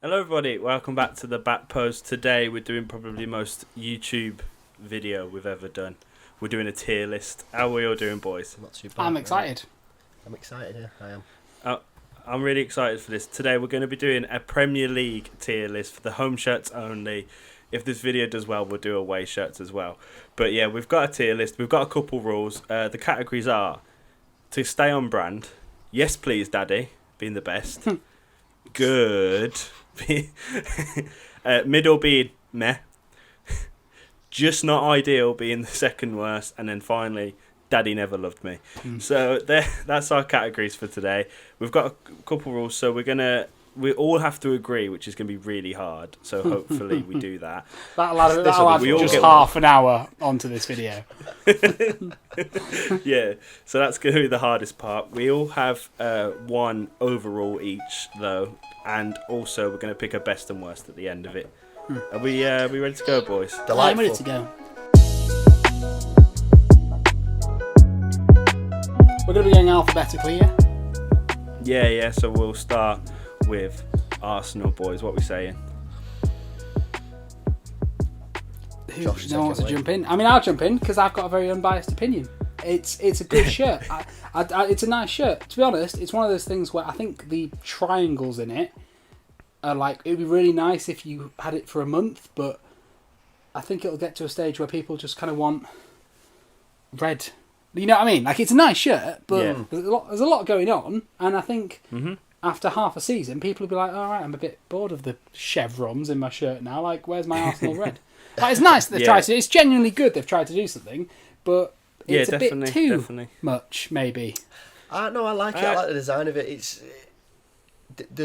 Hello everybody, welcome back to the Back Post. Today we're doing probably the most YouTube video we've ever done. We're doing a tier list. How are we all doing, boys? Not too bad. I'm excited. I'm excited, yeah, I am. I'm really excited for this. Today we're going to be doing a Premier League tier list for the home shirts only. If this video does well, we'll do away shirts as well. But yeah, we've got a tier list. We've got a couple rules. The categories are to stay on brand. Yes, please, Daddy, being the best. Good. Middle being meh. Just not ideal being the second worst. And then finally, Daddy never loved me. So that's our categories for today. We've got a couple rules, so we all have to agree, which is going to be really hard. So hopefully we do that. That'll add just half an hour onto this video. Yeah, so that's going to be the hardest part. We all have one overall each, though, and also we're going to pick a best and worst at the end of it. Are we ready to go, boys? Delightful. I'm ready to go. We're going to be going alphabetically, yeah? Yeah, so we'll start with Arsenal, boys. What are we saying? Josh, No one wants to jump in. I mean, I'll jump in because I've got a very unbiased opinion. It's a good shirt. It's a nice shirt. To be honest, it's one of those things where I think the triangles in it are like, it'd be really nice if you had it for a month, but I think it'll get to a stage where people just kind of want red. You know what I mean? Like, it's a nice shirt, but Yeah. there's a lot going on, and I think after half a season, people will be like, all right, I'm a bit bored of the chevrons in my shirt now. Like, where's my Arsenal red? Like, it's nice that they've tried to. It's genuinely good they've tried to do something, but it's a bit too much, maybe. No, I like it. I like the design of it. It's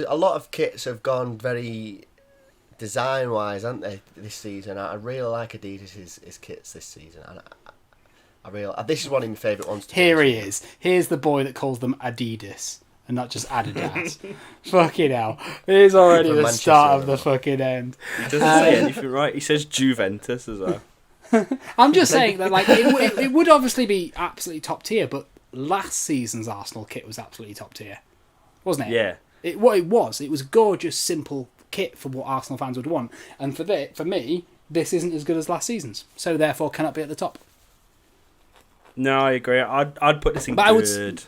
a lot of kits have gone very design-wise, haven't they, this season? I really like Adidas' kits this season. This is one of my favourite ones. Here he is. Here's the boy that calls them Adidas and not just Adidas. Fucking hell. Here's already From the Manchester, start of the fucking end. He doesn't say anything right. He says Juventus as well. I'm just saying that, like, it would obviously be absolutely top tier, but last season's Arsenal kit was absolutely top tier, wasn't it? Yeah. It was a gorgeous, simple kit for what Arsenal fans would want. And for me, this isn't as good as last season's, so therefore cannot be at the top. No, I agree. I'd put this in But good.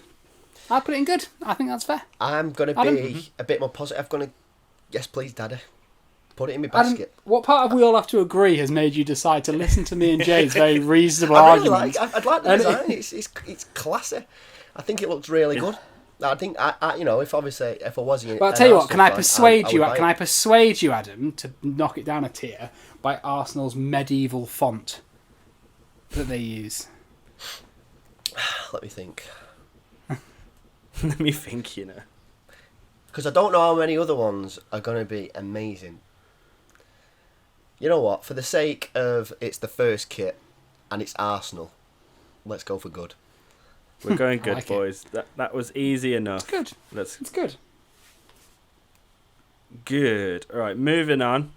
I'd put it in good. I think that's fair. I'm going to be a bit more positive. Yes, please, Daddy. Put it in my basket. What part of we all have to agree has made you decide to listen to me and Jay's very reasonable I really arguments? I'd like the design. It's classy. I think it looks really good. I think if I was you, But I'll tell you what. Can I persuade you? Can I persuade you, Adam, to knock it down a tier by Arsenal's medieval font that they use? Let me think. Let me think, Because I don't know how many other ones are going to be amazing. You know what? For the sake of it's the first kit and it's Arsenal, let's go for good. We're going good, like boys. That was easy enough. It's good. It's good. Good. All right, moving on.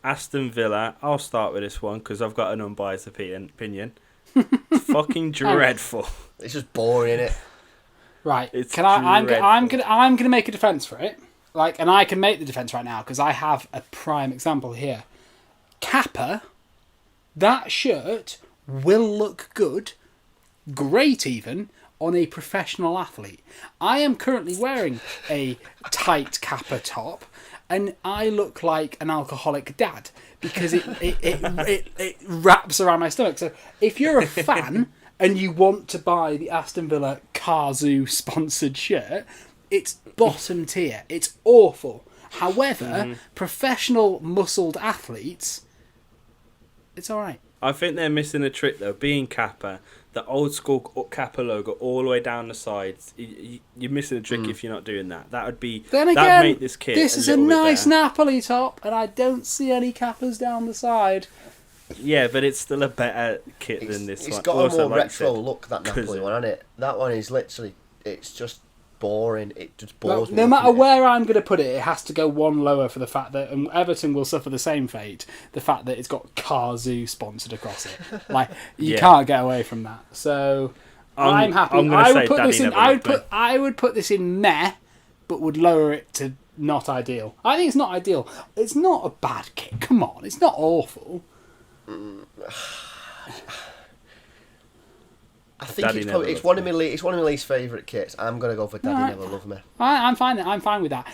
Aston Villa. I'll start with this one because I've got an unbiased opinion. It's fucking dreadful. It's just boring, innit? Right. It's I'm dreadful. gonna make a defence for it. Like, and I can make the defence right now because I have a prime example here. Kappa, that shirt will look good, great even, on a professional athlete. I am currently wearing a tight Kappa top, and I look like an alcoholic dad because it wraps around my stomach. So if you're a fan and you want to buy the Aston Villa Kazoo sponsored shirt, it's bottom tier. It's awful. However, professional muscled athletes, it's all right. I think they're missing a trick though. Being Kappa, the old school Kappa logo all the way down the sides. You're missing a trick if you're not doing that. That would be. Then again, that'd make this kit. This is a nice Napoli top, and I don't see any Kappas down the side. Yeah, but it's still a better kit than this one. It's got Also, a more like retro said, look, that Napoli one, hasn't it? That one is literally, it's just boring. It just bores me. No matter where I'm going to put it, it has to go one lower for the fact that Everton will suffer the same fate. The fact that it's got Kazoo sponsored across it, like you can't get away from that. So I'm happy. I would put this in. I would put this in meh, but would lower it to not ideal. I think it's not ideal. It's not a bad kit. Come on, it's not awful. I think it's one of my least favourite kits. I'm gonna go for Daddy Never Loved Me. I'm fine. I'm fine with that.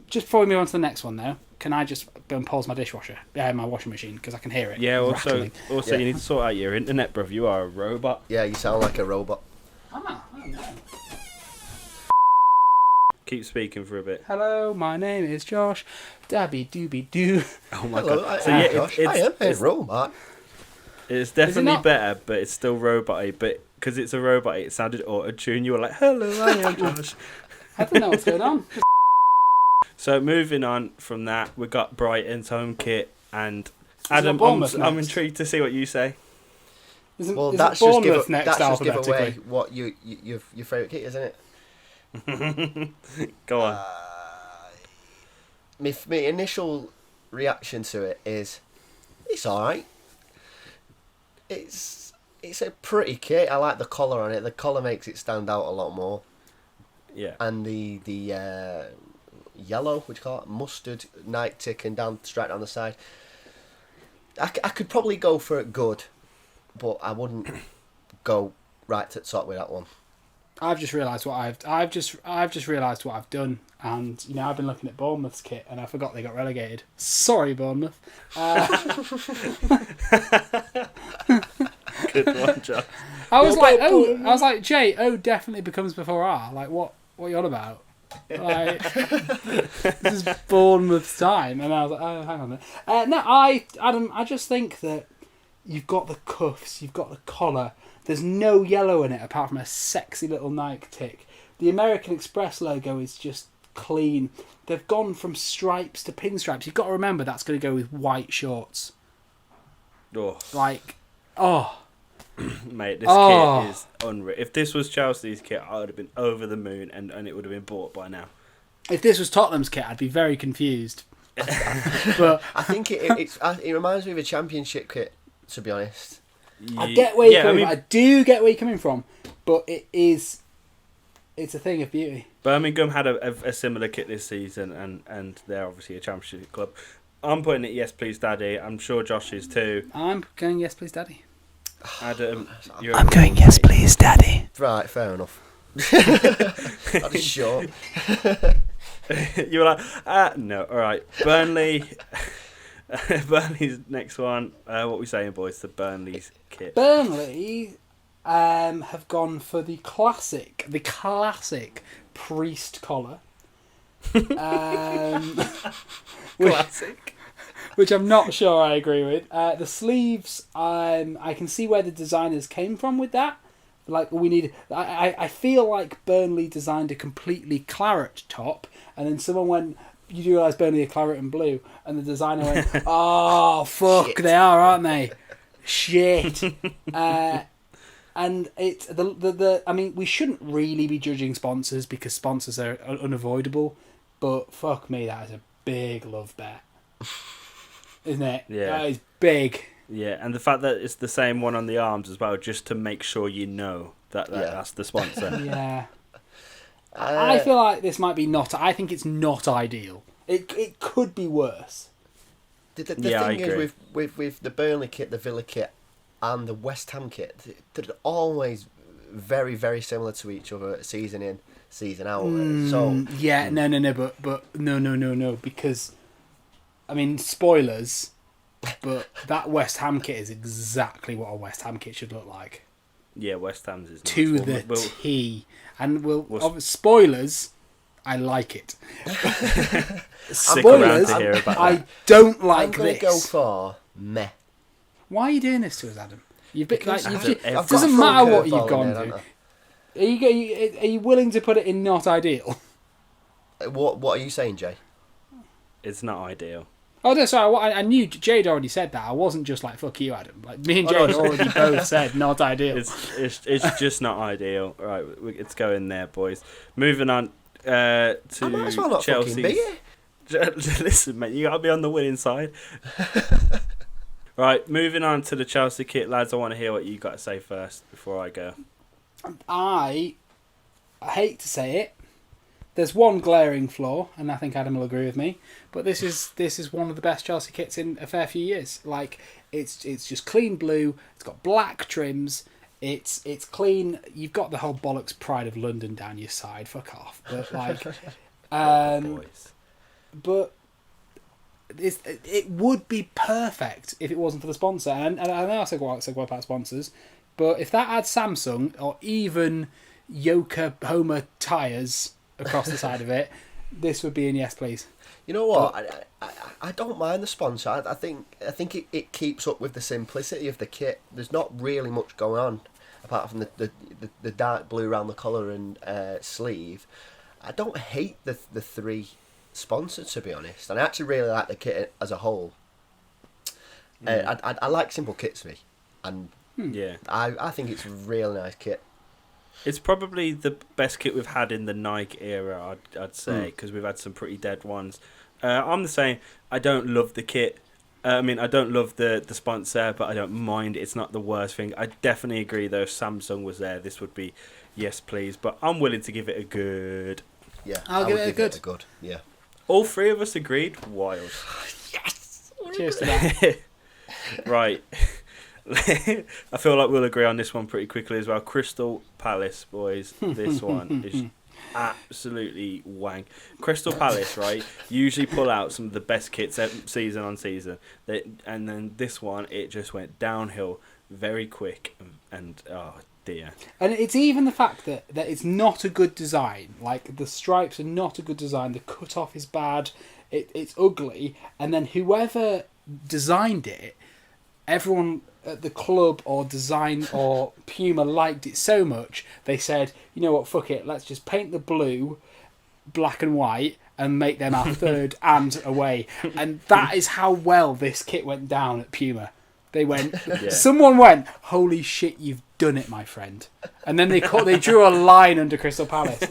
Just before we move on to the next one, though, can I just go and pause my dishwasher, my washing machine, because I can hear it. Yeah. rattling. Also, you need to sort out your internet, bruv. You are a robot. Yeah, you sound like a robot. I don't know. Keep speaking for a bit. Hello, my name is Josh. Dabby dooby doo. Oh my Hello, god. I am Josh. I am a robot. It's definitely not? better, but it's still robot-y. But because it's a robot, it sounded auto-tune. You were like, hello, I am Josh. I don't know what's going on. So moving on from that, we got Brighton's home kit, and got Adam, Bournemouth I'm next. intrigued to see what you say. Isn't That's Bournemouth just next give alphabetically? away what your favourite kit is, isn't it? Go on. My initial reaction to it is, it's alright. It's a pretty kit. I like the collar on it. The collar makes it stand out a lot more. Yeah. And the yellow, what do you call it, mustard Nike ticking down straight down the side. I could probably go for it good, but I wouldn't go right to the top with that one. I've just realised what I've just realised what I've done, and I've been looking at Bournemouth's kit, and I forgot they got relegated. Sorry, Bournemouth. Good one, Josh. I was like, J, O definitely becomes before R. Like, what are you on about? Like, this is Bournemouth's time, and I was like, oh, hang on a minute. Adam, I just think that you've got the cuffs, you've got the collar. There's no yellow in it apart from a sexy little Nike tick. The American Express logo is just clean. They've gone from stripes to pinstripes. You've got to remember that's going to go with white shorts. Oh. Like, Mate, this kit is unreal. If this was Chelsea's kit, I would have been over the moon, and it would have been bought by now. If this was Tottenham's kit, I'd be very confused. But I think it reminds me of a Championship kit, to be honest. I get where you're coming from. I do get where you're coming from, but it's a thing of beauty. Birmingham had a similar kit this season, and they're obviously a Championship club. I'm putting it Yes Please Daddy. I'm sure Josh is too. I'm going Yes Please Daddy. Adam, I'm going Yes Please Daddy. Right, fair enough. That is short. You were like, no, all right. Burnley's next one. What are we saying, boys? The Burnley's kit. Burnley have gone for the classic priest collar. Classic. Which I'm not sure I agree with. The sleeves, I can see where the designers came from with that. Like, I feel like Burnley designed a completely claret top, and then someone went, you do realise Burnley are claret and blue, and the designer went, oh, fuck, shit. They are, aren't they? Shit. And it's I mean, we shouldn't really be judging sponsors because sponsors are unavoidable, but fuck me, that is a big love bet. Isn't it? Yeah. That is big. Yeah, and the fact that it's the same one on the arms as well, just to make sure you know that's the sponsor. Yeah. I feel like this might be not... I think it's not ideal. It could be worse. The thing is with the Burnley kit, the Villa kit, and the West Ham kit, they're always very, very similar to each other, season in, season out. No, because, I mean, spoilers, but that West Ham kit is exactly what a West Ham kit should look like. Yeah, West Ham's is nice. To the T. And spoilers, I like it. Stick around to hear about I that. don't like this. I'm going to go for meh. Why are you doing this to us, Adam? It I've doesn't matter what you've gone there, to. Are you willing to put it in not ideal? What are you saying, Jay? It's not ideal. Oh, no, sorry. I knew Jade already said that. I wasn't just like, fuck you, Adam. Like, me and Jade already both said not ideal. It's just not ideal. All right, it's going there, boys. Moving on to I might as well not Chelsea. Listen, mate, you got to be on the winning side. Right, moving on to the Chelsea kit, lads. I want to hear what you got to say first before I go. I hate to say it. There's one glaring flaw, and I think Adam will agree with me. But this is one of the best Chelsea kits in a fair few years. Like it's just clean blue. It's got black trims. It's clean. You've got the whole bollocks Pride of London down your side. Fuck off. But like, but it would be perfect if it wasn't for the sponsor. And I know I said about sponsors, but if that had Samsung or even Yokohama tyres across the side of it, this would be in yes please. You know what? I don't mind the sponsor. I think it keeps up with the simplicity of the kit. There's not really much going on apart from the dark blue around the collar and sleeve. I don't hate the three sponsors, to be honest, and I actually really like the kit as a whole. I like simple kits, and I think it's a real nice kit. It's probably the best kit we've had in the Nike era, I'd say, because we've had some pretty dead ones. I'm the same. I don't love the kit. I don't love the sponsor, but I don't mind. It's not the worst thing. I definitely agree, though, if Samsung was there, this would be yes, please. But I'm willing to give it a good. Yeah, I'll give it a good. Yeah. All three of us agreed. Wild. Yes! Cheers to that. Right. I feel like we'll agree on this one pretty quickly as well. Crystal Palace, boys. This one is absolutely wank. Crystal Palace, right, usually pull out some of the best kits season on season. And then this one, it just went downhill very quick. And oh, dear. And it's even the fact that it's not a good design. Like, the stripes are not a good design. The cut-off is bad. It's ugly. And then whoever designed it, everyone at the club or design or Puma liked it so much, they said, you know what, fuck it, let's just paint the blue black and white and make them our third and away. And that is how well this kit went down at Puma. They went, someone went, holy shit, you've done it, my friend. And then they drew a line under Crystal Palace.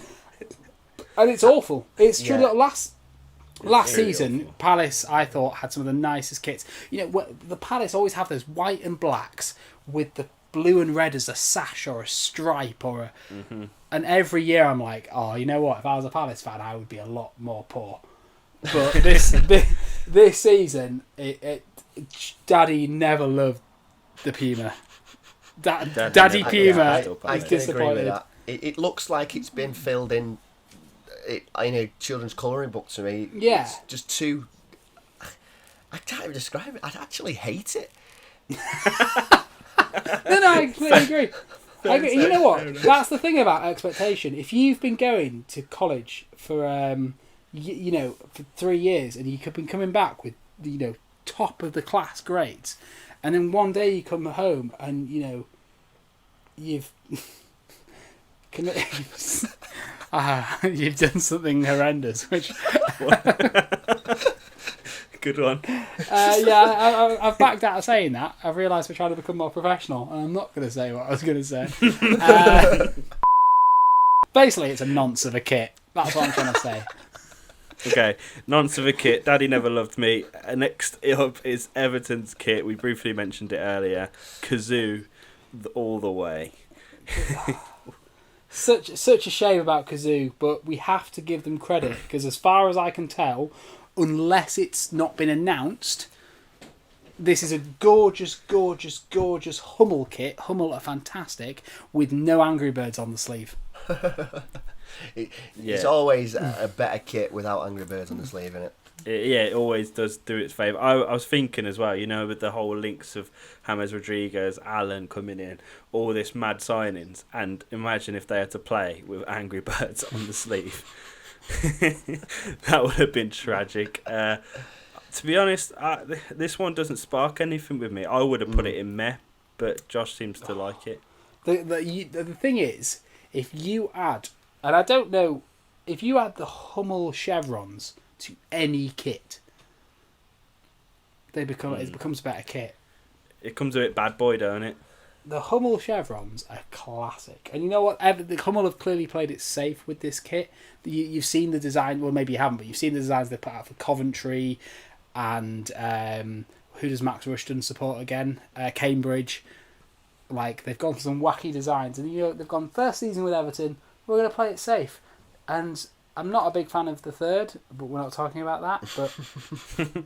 And it's awful. It's true. Look, Last season, awful. Palace, I thought, had some of the nicest kits. You know, the Palace always have those white and blacks with the blue and red as a sash or a stripe or a... Mm-hmm. And every year I'm like, oh, you know what? If I was a Palace fan, I would be a lot more poor. But this season, Daddy never loved the Puma. Daddy Puma is disappointed. It looks like it's been filled in a children's colouring book to me. Yeah. It's just too... I can't even describe it. I actually hate it. No, I completely agree. You know what? That's the thing about expectation. If you've been going to college for, for 3 years and you've been coming back with, top of the class grades, and then one day you come home and, you've... you've done something horrendous, which... Good one. I've backed out of saying that. I've realised we're trying to become more professional, and I'm not going to say what I was going to say. Basically, it's a nonce of a kit. That's what I'm trying to say. Okay, nonce of a kit. Daddy never loved me. Next up is Everton's kit. We briefly mentioned it earlier. Kazoo, all the way. Such a shame about Kazoo, but we have to give them credit, because as far as I can tell, unless it's not been announced, this is a gorgeous, gorgeous, gorgeous Hummel kit. Hummel are fantastic, with no Angry Birds on the sleeve. It's always a better kit without Angry Birds on the sleeve, isn't it? It always does do its favour. I was thinking as well, with the whole links of James Rodriguez, Allen coming in, all this mad signings, and imagine if they had to play with Angry Birds on the sleeve. That would have been tragic. To be honest, this one doesn't spark anything with me. I would have put it in meh, but Josh seems to like it. The thing is, if you add, and I don't know, if you add the Hummel chevrons to any kit, it becomes a better kit. It comes a bit bad boy, don't it? The Hummel chevrons are classic, and you know what? The Hummel have clearly played it safe with this kit. You've seen the design. Well, maybe you haven't, but you've seen the designs they put out for Coventry, and who does Max Rushton support again? Cambridge. Like, they've gone for some wacky designs, and they've gone first season with Everton. We're going to play it safe, and I'm not a big fan of the third, but we're not talking about that. But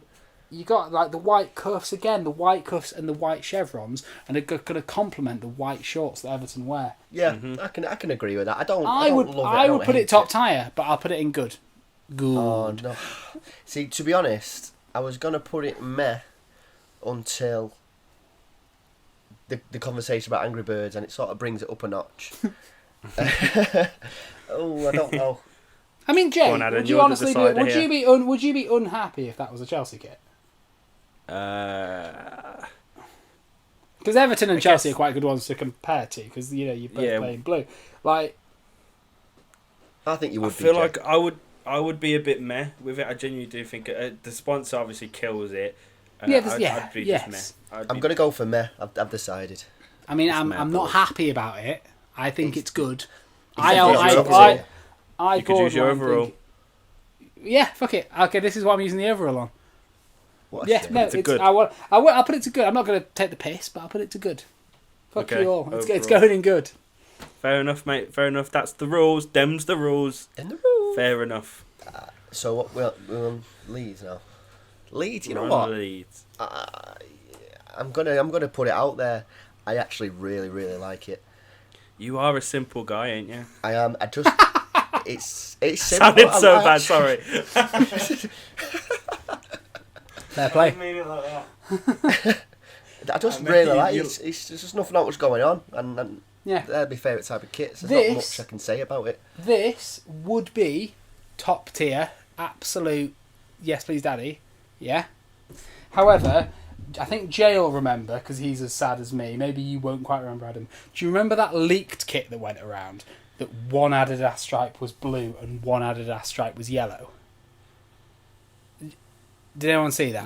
you got like the white cuffs again, the white cuffs and the white chevrons, and they're going to complement the white shorts that Everton wear. Yeah, I can agree with that. I don't would love it. I would put it top tier, but I'll put it in good. Good. Oh no! See, to be honest, I was gonna put it meh until the conversation about Angry Birds, and it sort of brings it up a notch. Oh, I don't know. I mean, Jay, on, Adam, would you you're the honestly decider would here. would you be unhappy if that was a Chelsea kit? Uh, Because Everton and Chelsea guess- are quite good ones to compare to, because you both play in blue. Like, I think you I would. feel be, like I would be a bit meh with it. I genuinely do think the sponsor obviously kills it. I'd be just meh. I'm gonna go for meh. I've decided. I mean, It's I'm mad, not boys. happy about it. I think it's good. I You could use your overall. Yeah, fuck it. Okay, this is what I'm using the overall on. What a Yeah, shame. no, It's a good. I'll put it to good. I'm not going to take the piss, but I'll put it to good. Fuck Okay, you all. It's overall. going in good. Fair enough, mate. Fair enough. That's the rules. Dem's the rules. In the room. Fair enough. So what? We're on Leeds now. Leeds. You know We're on what? Leeds. I'm gonna put it out there. I actually really really like it. You are a simple guy, ain't you? I am. I just. it's simple. Sounded so I bad. Sorry. Fair play. I just I mean, really like you- it. It's just nothing else going on, and Yeah. they're my favourite type of kits. There's not This- much I can say about it. This would be top tier, absolute. Yes, please, Daddy. Yeah. However, I think Jay will remember because he's as sad as me. Maybe you won't quite remember, Adam. Do you remember that leaked kit that went around? That one Adidas stripe was blue and one Adidas stripe was yellow. Did anyone see that?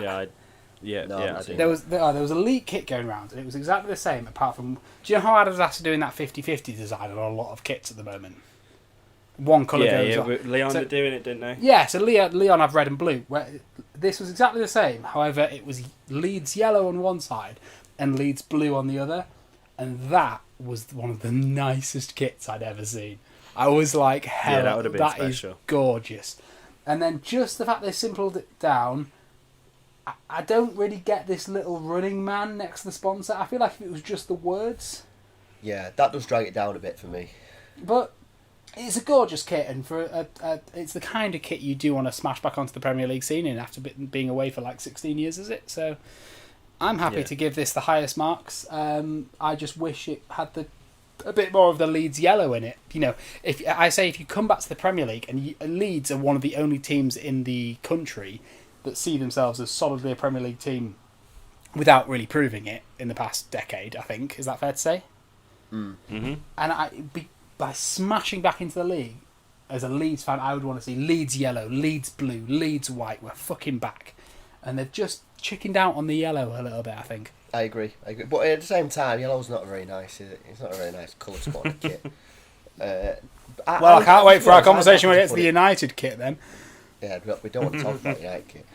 Yeah. No, Yeah. I I see. didn't. There was a leak kit going around, and it was exactly the same. Apart from, do you know how Adidas are doing that 50-50 design on a lot of kits at the moment? One colour goes on. Leon So- were doing it, didn't they? Yeah, so Leon have red and blue. Where this was exactly the same. However, it was Leeds yellow on one side and Leeds blue on the other, and that was one of the nicest kits I'd ever seen. I was like, hell, that would have been that is special. gorgeous. And then just the fact they simpled it down. I don't really get this little running man next to the sponsor. I feel like if it was just the words, Yeah, that does drag it down a bit for me. but it's a gorgeous kit, and for it's the kind of kit you do want to smash back onto the Premier League scene in after being away for like 16 years, is it? So I'm happy Yeah. to give this the highest marks. I just wish it had a bit more of the Leeds yellow in it. You know, if you come back to the Premier League and Leeds are one of the only teams in the country that see themselves as solidly a Premier League team without really proving it in the past decade, I think. Is that fair to say? Mm-hmm. And by smashing back into the league, as a Leeds fan, I would want to see Leeds yellow, Leeds blue, Leeds white. We're fucking back. And they've just chickened out on the yellow a little bit, I think. I agree. But at the same time, yellow's not very nice, is it? It's not a very nice colour to put on a kit. I can't wait for our conversation when when it gets to the United kit then. Yeah, we don't want to talk about United kit.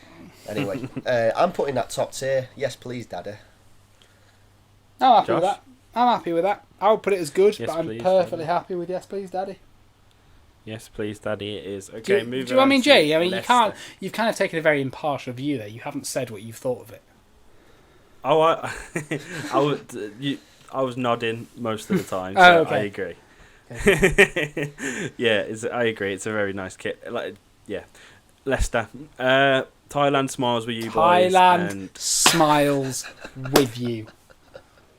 Anyway, I'm putting that top tier. Yes, please, Daddy. I'm happy with Josh? that. I'm happy with that. I would put it as good, Yes, but I'm please, perfectly Daddy. happy with yes, please, Daddy. Yes, please, Daddy. It is okay. Do you Moving. know what I on mean, to Jay? I mean, Leicester. you've kind of taken a very impartial view there. You haven't said what you've thought of it. Oh, I was nodding most of the time. So Oh, okay. I agree. Yeah, I agree. It's a very nice kit. Like, yeah, Leicester. Thailand smiles with you boys. Thailand And smiles with you.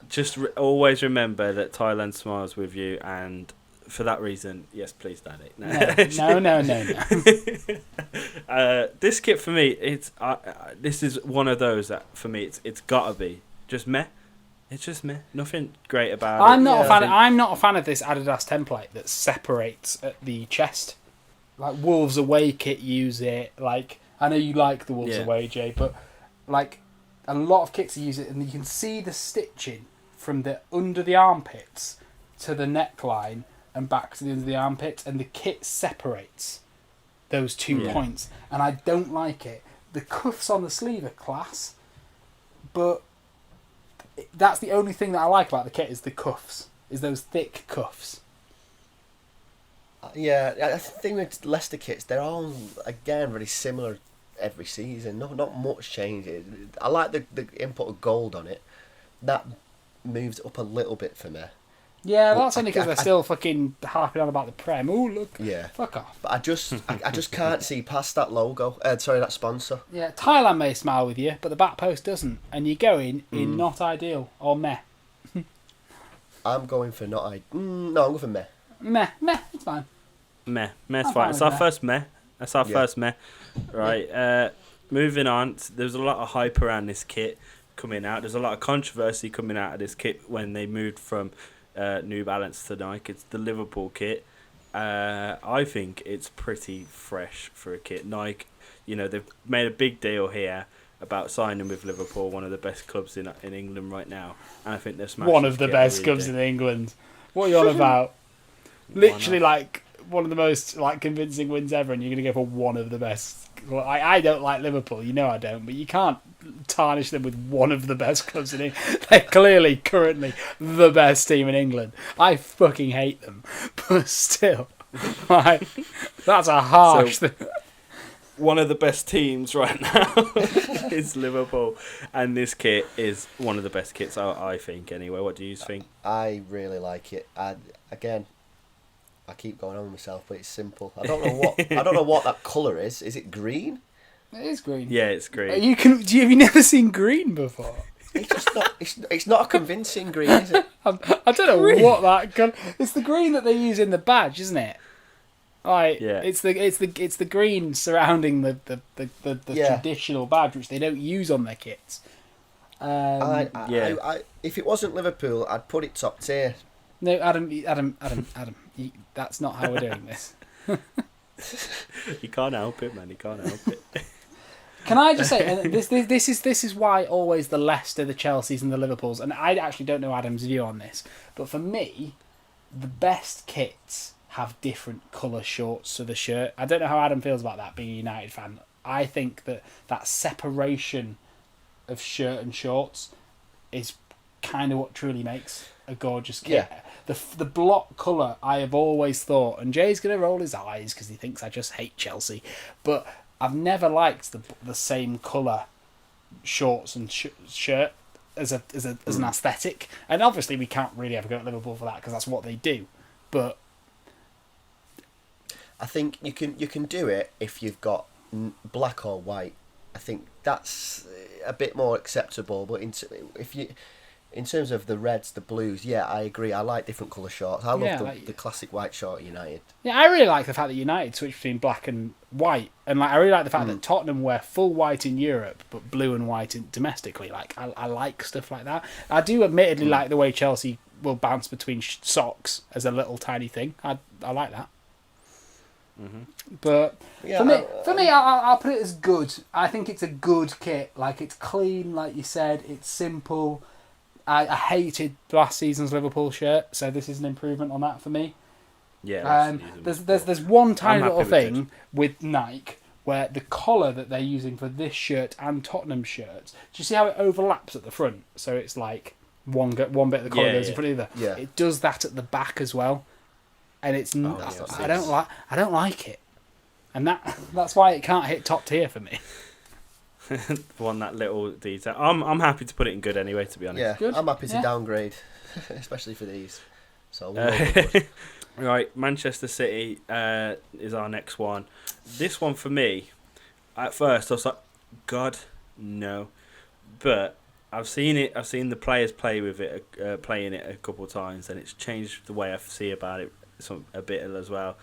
just always remember that Thailand smiles with you, and for that reason, yes, please, Daddy. No. This kit for me, this is one of those that for me it's gotta be just meh. It's just meh. Nothing great about it. I'm not a fan. Nothing- I'm not a fan of this Adidas template that separates at the chest. Like Wolves away kit use it. Like I know you like the Wolves Yeah. away, Jay, but like a lot of kits use it, and you can see the stitching from the under the armpits to the neckline and back to the under the armpits, and the kit separates those 2 Yeah. points, and I don't like it. The cuffs on the sleeve are class, but that's the only thing that I like about the kit is the cuffs, is those thick cuffs. Yeah, I think with Leicester kits, they're all again very similar every season. Not much changes. I like the input of gold on it. That moves up a little bit for me. Yeah, But that's only because we're still fucking harping on about the Prem. Oh, look. Yeah. Fuck off. But I just can't see past that logo. Sorry, that sponsor. Yeah, Thailand may smile with you, but the back post doesn't. And you're going in not ideal or meh. I'm going for not I. No, I'm going for meh. Meh, it's fine. Meh's I'm fine. fine It's with our meh. first meh. That's our first meh. Right. Moving on. There's a lot of hype around this kit coming out. There's a lot of controversy coming out of this kit when they moved from New Balance to Nike. It's the Liverpool kit. I think it's pretty fresh for a kit. Nike, they've made a big deal here about signing with Liverpool, one of the best clubs in England right now, and I think they're smashing. One of the best clubs in England. What are you on about? Literally, like one of the most convincing wins ever, and you're going to go for one of the best. Well, I don't like Liverpool, I don't, but you can't tarnish them with one of the best clubs in England. They're clearly, currently, the best team in England. I fucking hate them, but still, that's a harsh thing. One of the best teams right now is Liverpool, and this kit is one of the best kits, I think, anyway. What do you think? I really like it. I keep going on with myself, but it's simple. I don't know what that colour is. Is it green? It is green. Yeah, it's green. Have you never seen green before? It's just not. It's not a convincing green, is it? I don't know what that. It's the green that they use in the badge, isn't it? Yeah. It's the green surrounding the traditional badge, which they don't use on their kits. If it wasn't Liverpool, I'd put it top tier. No, Adam, that's not how we're doing this. You can't help it, man. You can't help it. Can I just say, and this is why always the Leicester, the Chelseas, and the Liverpools, and I actually don't know Adam's view on this, but for me, the best kits have different colour shorts to the shirt. I don't know how Adam feels about that, being a United fan. I think that separation of shirt and shorts is kind of what truly makes a gorgeous kit. Yeah. The block colour, I have always thought, and Jay's going to roll his eyes because he thinks I just hate Chelsea, but I've never liked the same colour shorts and shirt as an aesthetic. And obviously we can't really ever go at Liverpool for that because that's what they do. But I think you can do it if you've got black or white. I think that's a bit more acceptable. But in terms of the reds, the blues, yeah, I agree. I like different colour shorts. I love the classic white short at United. Yeah, I really like the fact that United switched between black and white, and I really like the fact that Tottenham wear full white in Europe but blue and white domestically. I like stuff like that. I do admittedly like the way Chelsea will bounce between socks as a little tiny thing. I like that. Mm-hmm. But yeah, for me, I'll put it as good. I think it's a good kit. It's clean, like you said. It's simple. I hated last season's Liverpool shirt, so this is an improvement on that for me. Yeah. There's one tiny little thing with Nike where the collar that they're using for this shirt and Tottenham shirts. Do you see how it overlaps at the front? So it's like one bit of the collar goes in front of the other. Yeah. It does that at the back as well, and it's I don't like it, and that's why it can't hit top tier for me. Want that little detail. I'm happy to put it in good anyway, to be honest. Yeah, good. I'm happy to downgrade, especially for these. So right, Manchester City is our next one. This one for me, at first I was like, God, no, but I've seen it. I've seen the players play with it, playing it a couple of times, and it's changed the way I see about it a bit as well.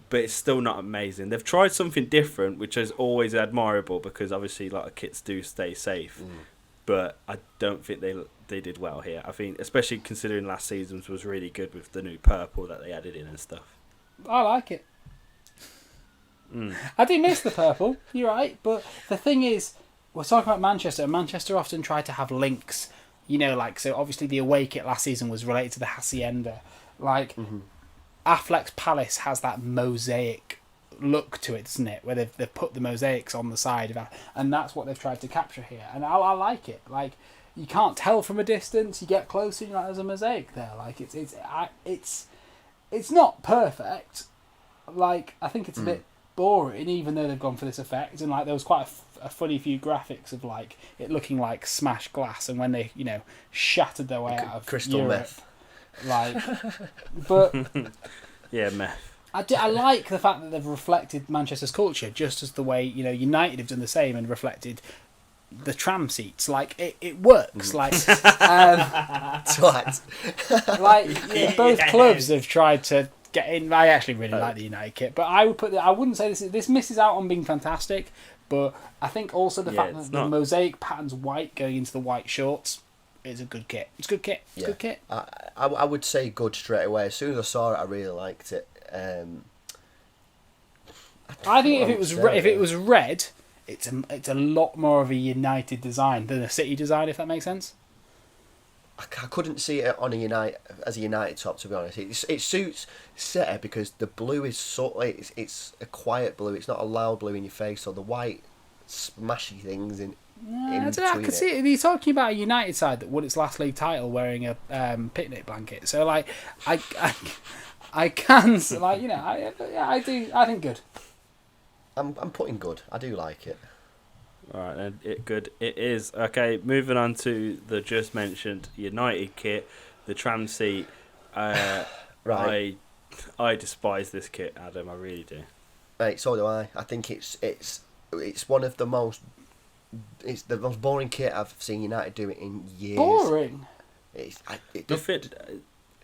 But it's still not amazing. They've tried something different, which is always admirable because obviously a lot of kits do stay safe. But I don't think they did well here. I think, especially considering last season's was really good with the new purple that they added in and stuff. I like it. I do miss the purple, you're right. But the thing is, we're talking about Manchester, and Manchester often try to have links. So obviously the away kit last season was related to the Hacienda. Affleck's Palace has that mosaic look to it, doesn't it? Where they've put the mosaics on the side of that, and that's what they've tried to capture here. And I like it. You can't tell from a distance. You get closer, and you're like, there's a mosaic there. it's not perfect. Like, I think it's a bit boring, even though they've gone for this effect. And like, there was quite a funny few graphics of like it looking like smashed glass, and when they, you know, shattered their way out of crystal Europe, meth. like, but Yeah, meth. I like the fact that they've reflected Manchester's culture, just as the way, you know, United have done the same and reflected the tram seats. Like, it works. Like, Twat. like, yeah, both clubs have tried to get in. I actually really like the United kit, but I wouldn't say this misses out on being fantastic. But I think also the fact that the mosaic pattern's white going into the white shorts is a good kit. It's a good kit. It's a good kit. I would say good straight away. As soon as I saw it, I really liked it. I think if it was red, it's a lot more of a United design than a City design, if that makes sense. I couldn't see it on a United top, to be honest. It suits City because the blue is it's a quiet blue. It's not a loud blue in your face, or the white smashy things in. I don't know. I can see it. You're talking about a United side that won its last league title wearing a picnic blanket. So like, I can, like, you know, I do. I think good. I'm putting good. I do like it. All right, then. Good. It is. Okay, moving on to the just mentioned United kit, the tram seat. Right. I despise this kit, Adam. I really do. Right, so do I. I think it's one of the most. It's the most boring kit I've seen United do it in years. Boring.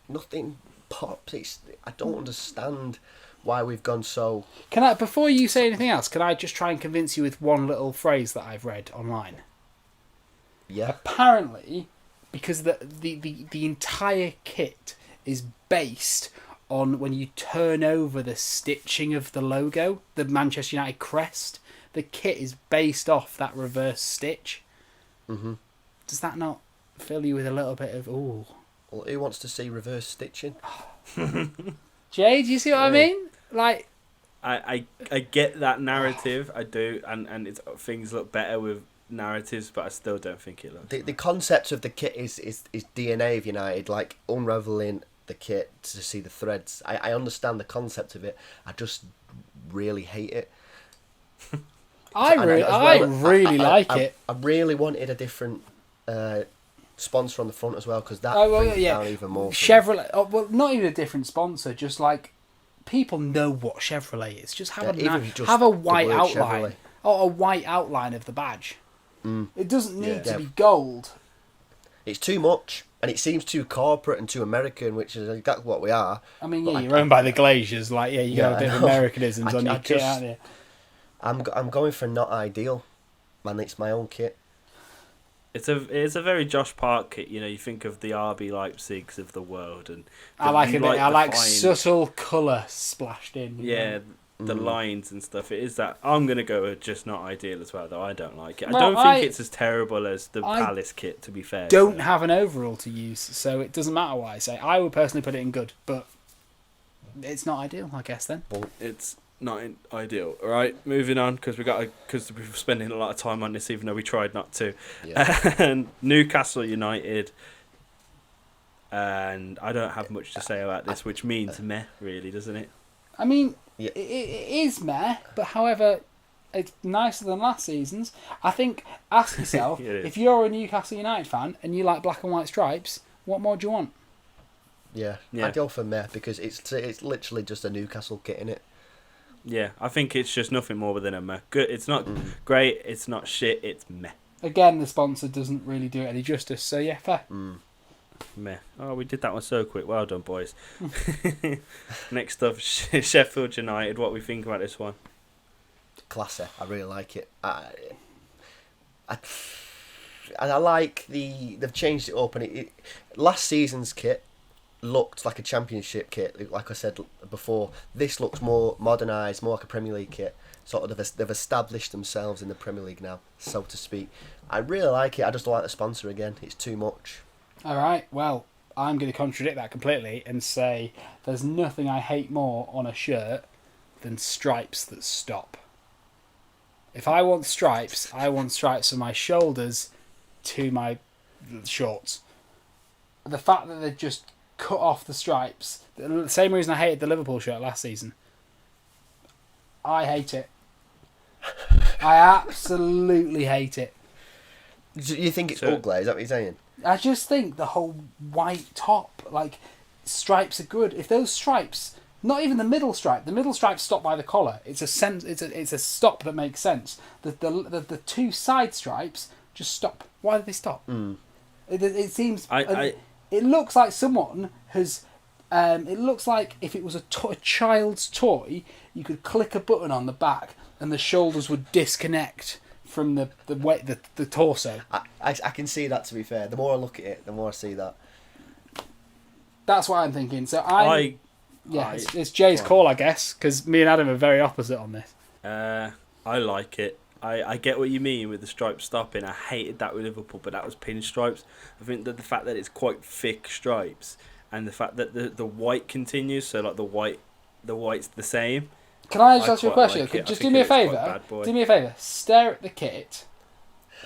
Nothing pops. I don't understand why we've gone so. Can I, before you say anything else, can I just try and convince you with one little phrase that I've read online? Yeah. Apparently, because the entire kit is based on when you turn over the stitching of the logo, the Manchester United crest. The kit is based off that reverse stitch. Mm-hmm. Does that not fill you with a little bit of ooh? Well, who wants to see reverse stitching? Jay, do you see what I mean? Like, I get that narrative. I do, and things look better with narratives, but I still don't think it looks. The concept of the kit is DNA of United, like unraveling the kit to see the threads. I understand the concept of it. I just really hate it. I really like it. I really wanted a different sponsor on the front as well, because that brings it down even more. Chevrolet. Oh, well, not even a different sponsor. Just like people know what Chevrolet is. Just have a white outline. Chevrolet. Oh, a white outline of the badge. It doesn't need to be gold. It's too much, and it seems too corporate and too American, which is exactly what we are. I mean, you're owned by the Glaziers. Like, you got a bit of Americanisms on your kit, aren't you? I'm going for not ideal, man. It's my own kit. It's a very Josh Park kit. You know, you think of the RB Leipzigs of the world, and I like subtle colour splashed in. Yeah, the lines and stuff. It is that. I'm gonna go with just not ideal as well, though. I don't like it. I don't think it's as terrible as the Palace kit. To be fair, don't have an overall to use, so it doesn't matter what I say. I would personally put it in good, but it's not ideal, I guess. Then it's not ideal. All right, moving on because we're spending a lot of time on this, even though we tried not to. Yeah. And Newcastle United, and I don't have much to say about this, which means meh, really, doesn't it? I mean, it is meh, but however, it's nicer than last season's. I think, ask yourself, if you're a Newcastle United fan and you like black and white stripes, what more do you want? Yeah. I'd go for meh because it's literally just a Newcastle kit in it. Yeah, I think it's just nothing more than a meh. Good. It's not great. It's not shit. It's meh. Again, the sponsor doesn't really do it any justice. So yeah, fair. Meh. Oh, we did that one so quick. Well done, boys. Next up, Sheffield United. What we think about this one? Classy. I really like it. I like they've changed it up, and last season's kit looked like a championship kit. Like I said before, this looks more modernised, more like a Premier League kit. Sort of they've established themselves in the Premier League now, so to speak. I really like it. I just don't like the sponsor again. It's too much. All right, well, I'm going to contradict that completely and say there's nothing I hate more on a shirt than stripes that stop. If I want stripes, I want stripes from my shoulders to my shorts. The fact that they've just cut off the stripes. The same reason I hated the Liverpool shirt last season. I hate it. I absolutely hate it. Do you think it's ugly? Is that what you're saying? I just think the whole white top, like, stripes are good. If those stripes, not even the middle stripe stopped by the collar. It's a stop that makes sense. The two side stripes just stop. Why did they stop? It seems. It looks like someone has. It looks like if it was a child's toy, you could click a button on the back and the shoulders would disconnect from the torso. I can see that, to be fair. The more I look at it, the more I see that. That's what I'm thinking. So it's Jay's well, call, I guess, because me and Adam are very opposite on this. I like it. I get what you mean with the stripes stopping. I hated that with Liverpool, but that was pinstripes. I think that the fact that it's quite thick stripes and the fact that the white continues, so like the white's the same. Can I just ask you a question? Like just do me a favour. Do me a favour. Stare at the kit,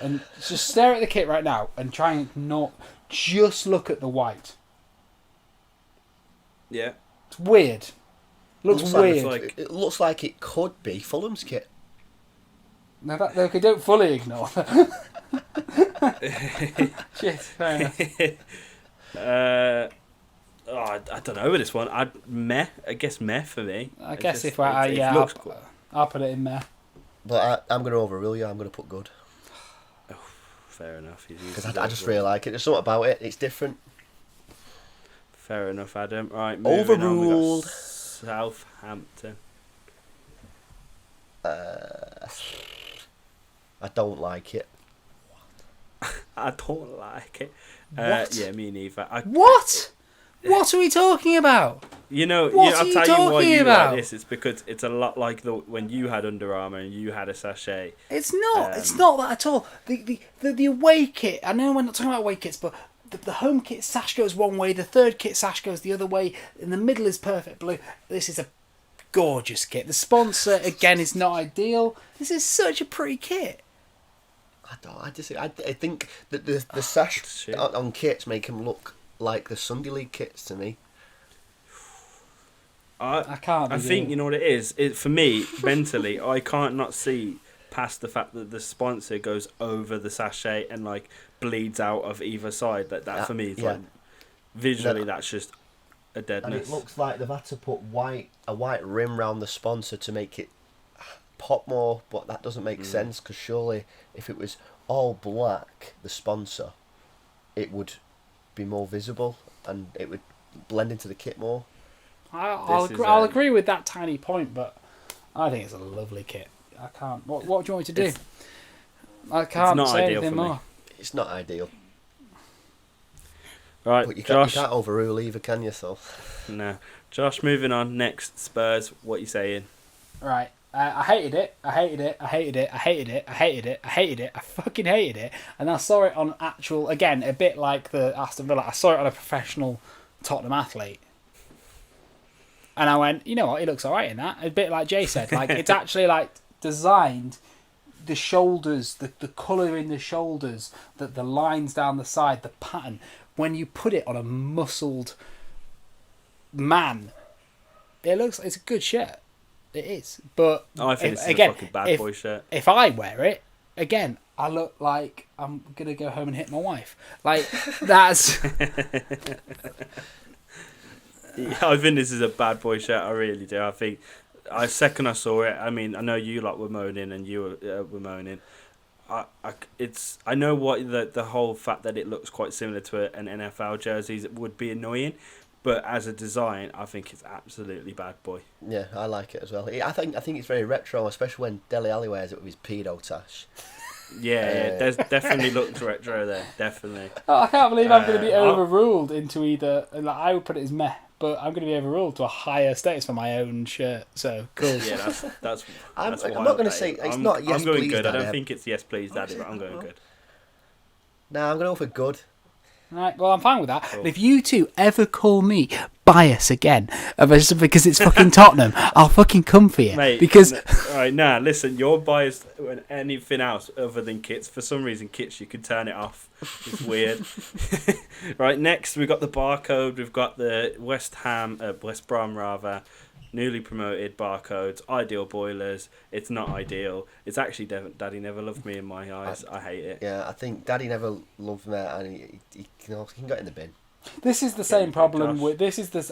and just stare at the kit right now, and try and not just look at the white. Yeah. It's weird. Looks weird. It looks like it could be Fulham's kit. No, okay, don't fully ignore that. Shit, fair enough. I don't know with this one. I guess meh for me. I guess I'll put it in there. But I'm going to overrule you. I'm going to put good. Oh, fair enough. Because I just really like it. There's something about it. It's different. Fair enough, Adam. Right, overruled. Southampton. I don't like it. I don't like it. What? Yeah, me neither. What? What are we talking about? I'll tell you why you like this. It's because it's a lot like when you had Under Armour and you had a sachet. It's not. It's not that at all. The away kit. I know we're not talking about away kits, but the home kit sash goes one way. The third kit sash goes the other way. In the middle is perfect blue. This is a gorgeous kit. The sponsor again is not ideal. This is such a pretty kit. I think that the sash on kits make them look like the Sunday League kits to me. I can't. I think you know what it is. For me, mentally, I can't not see past the fact that the sponsor goes over the sachet and like bleeds out of either side. That for me, like visually, that's just a deadness. And it looks like they've had to put a white rim round the sponsor to make it pop more, but that doesn't make sense because surely if it was all black, the sponsor, it would be more visible and it would blend into the kit more. I'll agree with that tiny point, but I think it's a lovely kit. I can't. What do you want me to do? I can't say anything more. It's not ideal. Right, but you Josh. Can't overrule either, can you? So. No, Josh. Moving on. Next, Spurs. What are you saying? Right. I hated it. I hated it. I hated it. I hated it. I hated it. I hated it. I fucking hated it. And I saw it on actual, again, a bit like the Aston Villa. I saw it on a professional Tottenham athlete. And I went, you know what? He looks all right in that. A bit like Jay said. Like, it's actually, like, designed, the shoulders, the colour in the shoulders, the lines down the side, the pattern. When you put it on a muscled man, it's a good shirt. It is, but I think it's a fucking bad boy shirt. If I wear it again, I look like I'm gonna go home and hit my wife. Like that's. I think this is a bad boy shirt. I really do. I think, second I saw it. I mean, I know you lot were moaning and you were moaning. I know what the whole fact that it looks quite similar to an NFL jersey would be annoying. But as a design, I think it's absolutely bad boy. Yeah, I like it as well. I think it's very retro, especially when Dele Alli wears it with his pedo tash. Yeah, there's definitely looks retro there, definitely. Oh, I can't believe I'm going to be overruled into either. Like, I would put it as meh, but I'm going to be overruled to a higher status for my own shirt. So cool. Yeah, that's I'm not going to say it's not yes, I'm going please, good. Daddy. I don't think it's yes, please, Daddy, but I'm going good. Nah, I'm going to go for good. Right, well, I'm fine with that. Cool. And if you two ever call me bias again, because it's fucking Tottenham, I'll fucking come for you. Mate, because right, listen, you're biased when anything else other than kits. For some reason, kits, you can turn it off. It's weird. Right, next we've got the Barcode. We've got the West Brom rather, newly promoted Barcodes, Ideal Boilers. It's not ideal. It's actually Daddy Never Loved Me in my eyes. I hate it. Yeah, I think Daddy never loved me, and he can go in the bin. this is the same problem with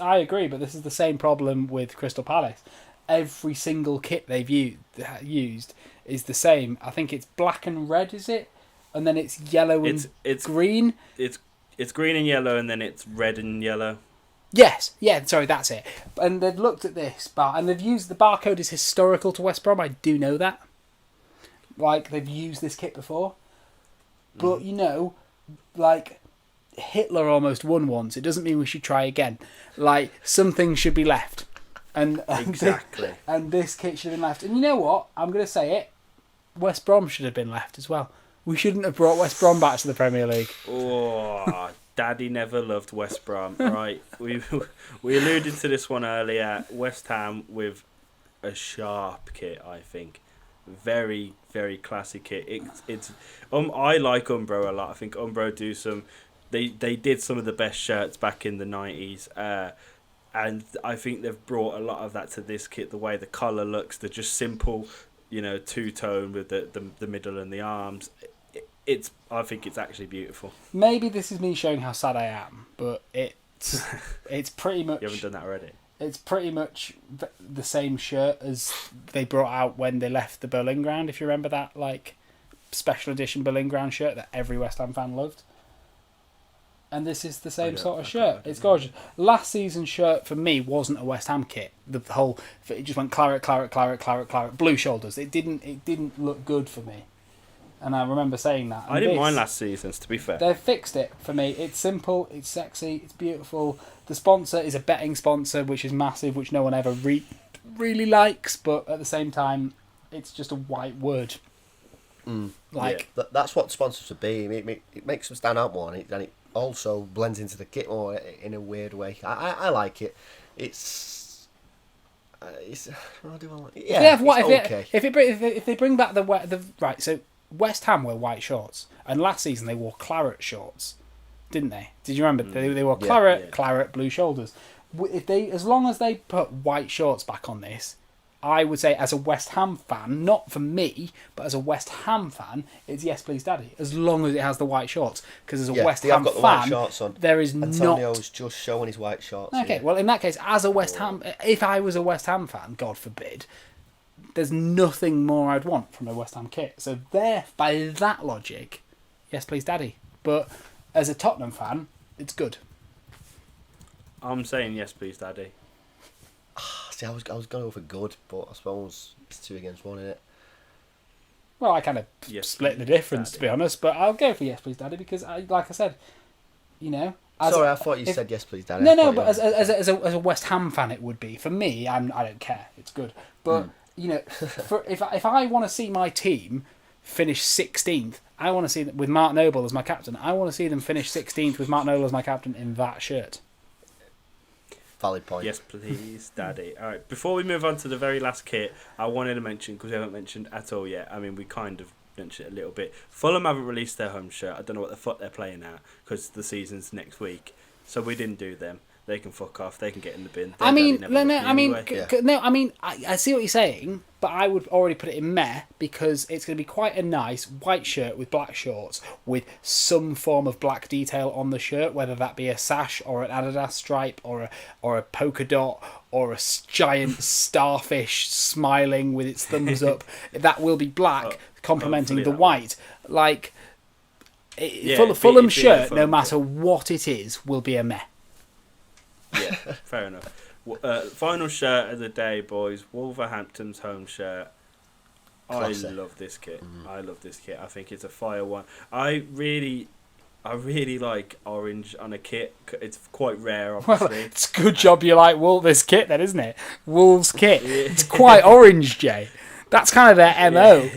I agree, but this is the same problem with Crystal Palace. Every single kit they've used is the same. I think it's black and red, is it? And then it's yellow and it's green. It's green and yellow, and then it's red and yellow. Yes, yeah, sorry, that's it. And they've looked at this and they've used the Barcode is historical to West Brom. I do know that. Like, they've used this kit before. But, you know, like, Hitler almost won once. It doesn't mean we should try again. Like, some things should be left. And Exactly. and this kit should have been left. And you know what? I'm going to say it. West Brom should have been left as well. We shouldn't have brought West Brom back to the Premier League. Oh, Daddy never loved West Brom. Right, we alluded to this one earlier. West Ham with a sharp kit, I think. Very, very classy kit. It's I like Umbro a lot. I think Umbro do some. They did some of the best shirts back in the 90s. And I think they've brought a lot of that to this kit. The way the collar looks, they're just simple, you know, two-tone with the middle and the arms. I think it's actually beautiful. Maybe this is me showing how sad I am, but it's pretty much. You haven't done that already. It's pretty much the same shirt as they brought out when they left the Berlin Ground. If you remember that, like, special edition Berlin Ground shirt that every West Ham fan loved. And this is the same sort of shirt. It's gorgeous. Last season's shirt for me wasn't a West Ham kit. The whole it just went claret, blue shoulders. It didn't look good for me. And I remember saying that. And I didn't mind last season's, to be fair. They've fixed it for me. It's simple, it's sexy, it's beautiful. The sponsor is a betting sponsor, which is massive, which no one ever really likes. But at the same time, it's just a white word. Like That's what sponsors should be. It makes them stand out more, and it also blends into the kit more in a weird way. I like it. It's what do I like? Yeah, okay. If they bring back the right, so West Ham wear white shorts, and last season they wore claret shorts, didn't they? Did you remember? They wore claret, blue shoulders. As long as they put white shorts back on this, I would say as a West Ham fan, not for me, but as a West Ham fan, it's Yes Please Daddy, as long as it has the white shorts. Because as a West Ham got the fan, white shorts on. there is Antonio's just showing his white shorts. Okay, well in that case, as a West Ham, if I was a West Ham fan, God forbid, there's nothing more I'd want from a West Ham kit. So by that logic, Yes Please Daddy. But as a Tottenham fan, it's good. I'm saying Yes Please Daddy. See, I was going to go for good, but I suppose it's 2 against 1, isn't it? Well, I kind of split the difference, to be honest, but I'll go for Yes Please Daddy because, like I said, you know... Sorry, I thought you said Yes Please Daddy. No, but as a West Ham fan it would be. For me, I don't care. It's good. But, you know, if I want to see my team finish 16th, I want to see with Mark Noble as my captain, I want to see them finish 16th with Mark Noble as my captain in that shirt. Valid point. Yes, please, Daddy. All right, before we move on to the very last kit, I wanted to mention, because we haven't mentioned at all yet, I mean, we kind of mentioned it a little bit. Fulham haven't released their home shirt. I don't know what the fuck they're playing at, because the season's next week. So we didn't do them. They can fuck off. They can get in the bin. I mean, I see what you're saying, but I would already put it in meh because it's going to be quite a nice white shirt with black shorts with some form of black detail on the shirt, whether that be a sash or an Adidas stripe or a polka dot or a giant starfish smiling with its thumbs up. That will be black, complementing the white. Like Fulham shirt, no matter what it is, will be a meh. Yeah, fair enough. Final shirt of the day, boys. Wolverhampton's home shirt. Classic. I love this kit. I think it's a fire one. I really like orange on a kit. It's quite rare, obviously. Well, it's a good job you like this kit then, isn't it? Wolves kit. It's quite orange, Jay. That's kind of their MO.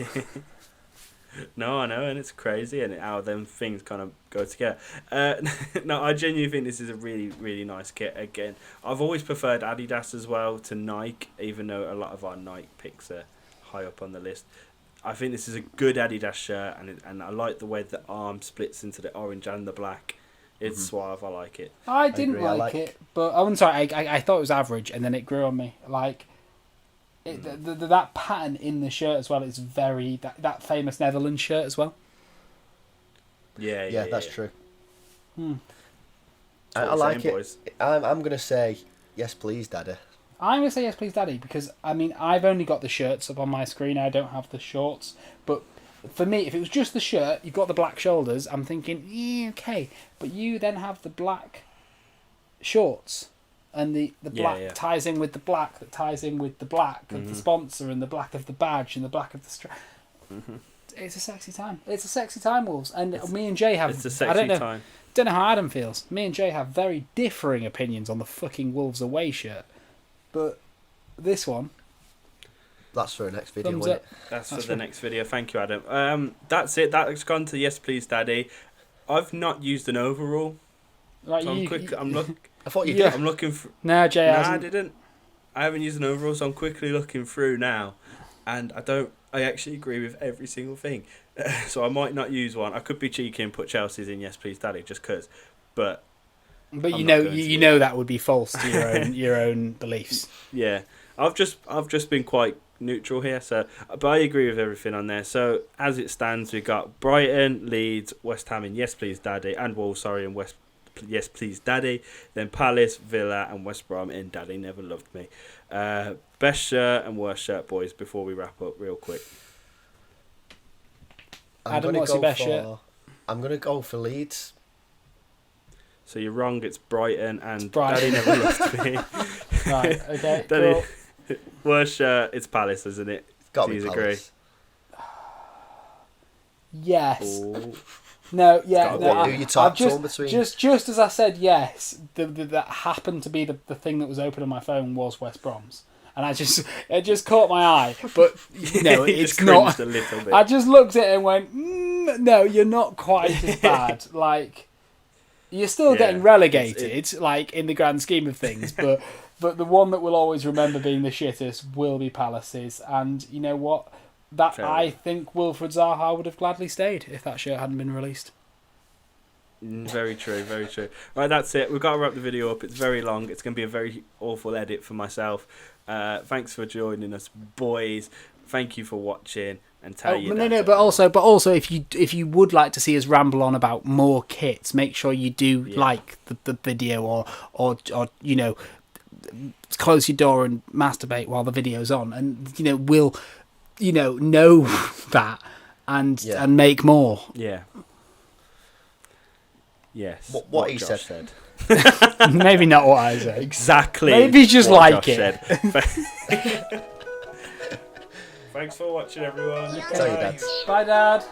No, I know, and it's crazy, and how them things kind of go together. No, I genuinely think this is a really, really nice kit. Again, I've always preferred Adidas as well to Nike, even though a lot of our Nike picks are high up on the list. I think this is a good Adidas shirt, and I like the way the arm splits into the orange and the black. It's suave. I like it. I didn't like it, but I'm sorry. I thought it was average, and then it grew on me. Like that pattern in the shirt as well is very that famous Netherlands shirt as well. Yeah, that's true. I like it. Boys. I'm gonna say yes, please, Daddy. I'm gonna say yes, please, Daddy, because I mean I've only got the shirts up on my screen. I don't have the shorts, but for me, if it was just the shirt, you've got the black shoulders. I'm thinking, okay, but you then have the black shorts, and the black ties in with the black that ties in with the black of the sponsor and the black of the badge and the black of the strap. It's a sexy time. It's a sexy time, Wolves, and me and Jay have. It's a sexy time. Don't know how Adam feels. Me and Jay have very differing opinions on the fucking Wolves away shirt, but this one. That's for the next video, Thumbs isn't up. it? That's for the next video. Thank you, Adam. That's it. That's gone to Yes Please Daddy. I've not used an overall. Right, So I'm looking. I thought you did. I'm looking for. No, Jay No, hasn't. I didn't. I haven't used an overall, so I'm quickly looking through now, and I actually agree with every single thing. So I might not use one. I could be cheeky and put Chelsea's in Yes Please Daddy just because, but you know that would be false to your own beliefs. Yeah, I've just been quite neutral here. So, but I agree with everything on there. So as it stands, we got Brighton, Leeds, West Ham in Yes Please Daddy, and Wolves, sorry, in Yes Please Daddy. Then Palace, Villa, and West Brom in Daddy Never Loved Me. Best shirt and worst shirt, boys. Before we wrap up, real quick. Adam, what's your best shirt? I'm gonna go for Leeds. So you're wrong. It's Brighton and Brighton. Daddy Never Loved Me. Right. Okay. Daddy, Cool. worst shirt. It's Palace, isn't it? It's got to Please be agree. Palace. Yes. Oh. No. Yeah. What, No, who you talked to between? just as I said yes, that happened to be the thing that was open on my phone was West Brom's, and it just caught my eye. But no, You it's just not. cringed a little bit. I just looked at it and went, no, you're not quite as bad. Like you're still getting relegated, like in the grand scheme of things, but the one that will always remember being the shittest will be Palace's, and you know what? That Fair I enough. think Wilfred Zaha would have gladly stayed if that shirt hadn't been released. Very true, very true. Right, that's it. We've got to wrap the video up. It's very long. It's going to be a very awful edit for myself. Thanks for joining us, boys. Thank you for watching. And tell you But also, if you would like to see us ramble on about more kits, make sure you do like the video or you know, close your door and masturbate while the video's on, and you know we'll know that and make more. Yeah. Yes. What he Josh said. Maybe not what I said. Exactly. Maybe just what like Josh it. Thanks for watching, everyone. Tell your dads. Bye, Dad.